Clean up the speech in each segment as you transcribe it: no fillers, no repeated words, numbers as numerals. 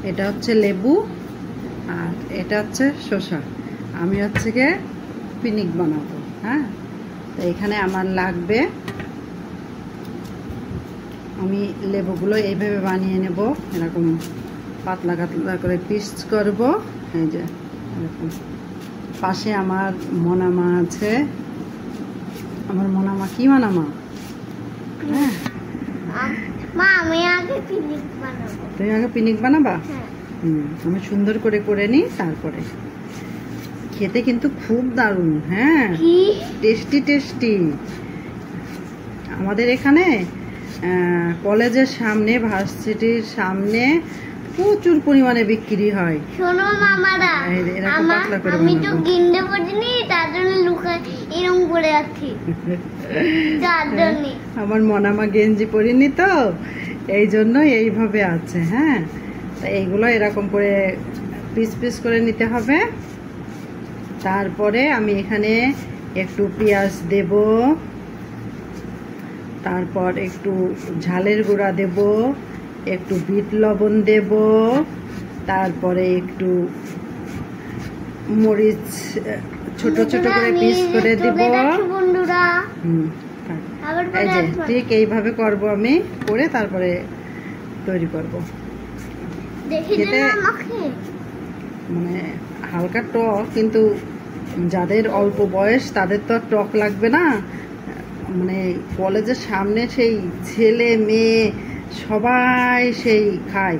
এটা হচ্ছে লেবু আর এটা হচ্ছে শসা। আমি হচ্ছে গিয়ে পিকনিক বানাবো। হ্যাঁ, তো এখানে আমার লাগবে, আমি লেবুগুলো এইভাবে বানিয়ে নেব, এরকম পাতলা পাতলা করে পিস করব। এই যে এরকম। পাশে আমার মোনামা আছে। আমার মোনামা কি মোনামা? হ্যাঁ, আমি আগে পিকনিক বানাবো। তুমি আগে পিকনিক বানাবা? হ্যাঁ। আমি সুন্দর করে করে নিই, তারপরে খেতে কিন্তু খুব দারুণ। হ্যাঁ, টেস্টি টেস্টি। আমাদের এখানে কলেজের সামনে, ভার্সিটির সামনে প্রচুর পরিমাণে বিক্রি হয়। শোনো মামারা, আমি তো গিন্ডে পড়িনি, তার জন্য লুকাই এরকম করে আছি। আমার মনামা গেঞ্জি পরিনি তো, এই জন্য এইভাবে আছে। হ্যাঁ, তা এইগুলো এরকম করে পিস পিস করে নিতে হবে। তারপরে আমি এখানে একটু পেঁয়াজ দেব, তারপর একটু ঝালের গুঁড়া দেব, একটু বিট লবণ দেব, তারপরে একটু মরিচ ছোট ছোট করে পিস করে দেব। এই যে ঠিক এইভাবে করব আমি, করে তারপরে তৈরি করব। খেতে মানে হালকা টক, কিন্তু যাদের অল্প বয়স তাদের তো আর টক লাগবে না। মানে কলেজের সামনে সেই ছেলে মেয়ে সবাই সেই খায়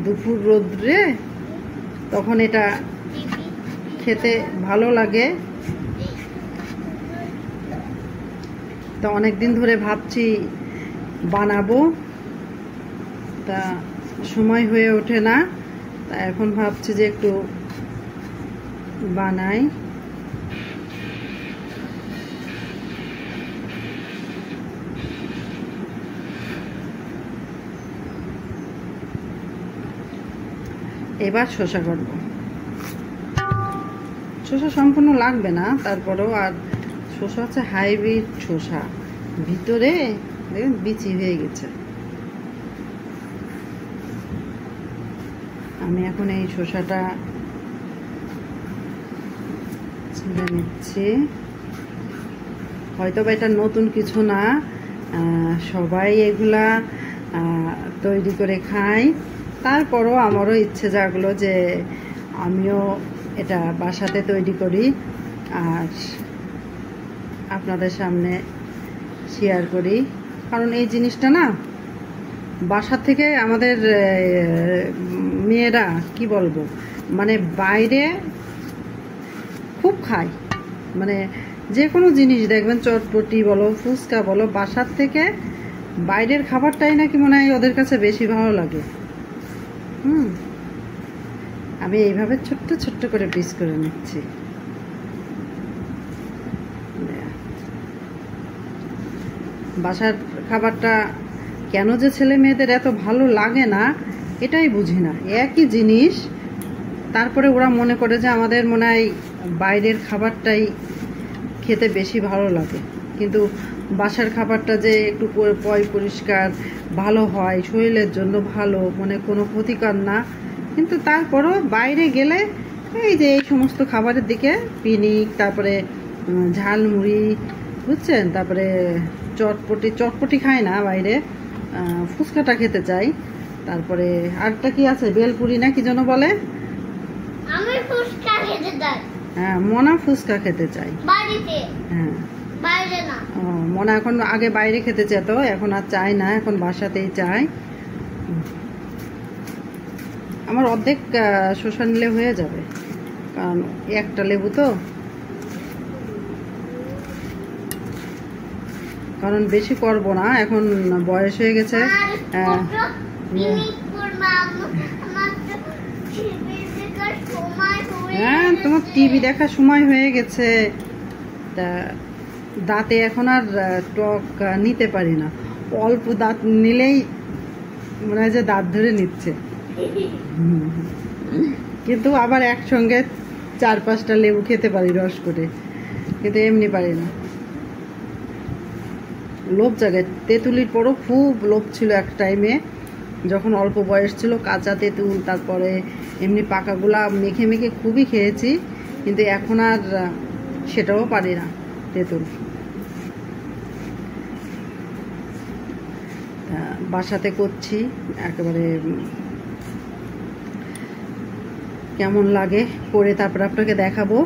দুপুর রোদ্রে, তখন এটা খেতে ভালো লাগে। তো অনেকদিন ধরে ভাবছি বানাবো, তা সময় হয়ে ওঠে না। তা এখন ভাবছি যে একটু বানাই। এবার শসা করব। শসা সম্পূর্ণ লাগবে না, তারপরেও। আর শসা হচ্ছে হাইব্রিড শসা, ভিতরে দেখুন বিচি হয়ে গেছে। আমি এখন এই শসাটা ছেড়ে নিচ্ছি। হয়তো বা এটা নতুন কিছু না, সবাই এগুলা তৈরি করে খায়। তারপরও আমারও ইচ্ছে জাগলো যে আমিও এটা বাসাতে তৈরি করি আর আপনাদের সামনে শেয়ার করি। কারণ এই জিনিসটা না, বাসা থেকে আমাদের মেয়েরা কি বলবো, মানে বাইরে খুব খায়। মানে যে কোনো জিনিস দেখবেন, চটপটি বলো, ফুচকা বলো, বাসার থেকে বাইরের খাবারটাই নাকি মনে হয় ওদের কাছে বেশি ভালো লাগে। আমি এইভাবে ছোট্ট ছোট্ট করে পিস করে নিচ্ছি। বাসার খাবারটা কেন যে ছেলে মেয়েদের এত ভালো লাগে না, এটাই বুঝি না। একই জিনিস, তারপরে ওরা মনে করে যে আমাদের মনে হয় বাইরের খাবারটাই খেতে বেশি ভালো লাগে। কিন্তু বাসার খাবারটা যে একটু পরিষ্কার ভালো হয়, শরীরের জন্য ভালো, মানে কোনো ক্ষতিকর না। কিন্তু তারপরও বাইরে গেলে এই যে এই সমস্ত খাবারের দিকে পিকনিক, তারপরে ঝালমুড়ি, বুঝছেন, তারপরে চটপটি খায় না বাইরে, ফুচকাটা খেতে চাই। তারপরে আরটা কি আছে, বেলপুরি না কি যেন বলে, আমি ফুচকা খেতে চাই। হ্যাঁ, মনা ফুচকা খেতে চাই বাড়িতে। হ্যাঁ, বাইরে না। মনা এখন আগে বাইরে খেতে চেত, এখন আর চায় না, এখন বাসাতেই চায়। আমার অর্ধেক শসা নিলে হয়ে যাবে, কারণ একটা লেবু তো, কারণ বেশি করব না, এখন বয়স হয়ে গেছে। হ্যাঁ, তোমার টিভি দেখার সময় হয়ে গেছে। তা দাঁতে এখন আর টক নিতে পারি না, অল্প দাঁত নিলেই মনে হয় যে দাঁত ধরে নিচ্ছে। কিন্তু আবার একসঙ্গে 4-5টা লেবু খেতে পারি রস করে, কিন্তু এমনি পারি না। লোভ জাগে, তেঁতুলির পরও খুব লোভ ছিল এক টাইমে, যখন অল্প বয়স ছিল কাঁচা তেঁতুল, তারপরে এমনি পাকাগুলা মেখে মেখে খুবই খেয়েছি, কিন্তু এখন আর সেটাও পারি না তেঁতুল। বাসাতে করছি, একেবারে কেমন লাগে করে তারপর আপনাকে দেখাবো।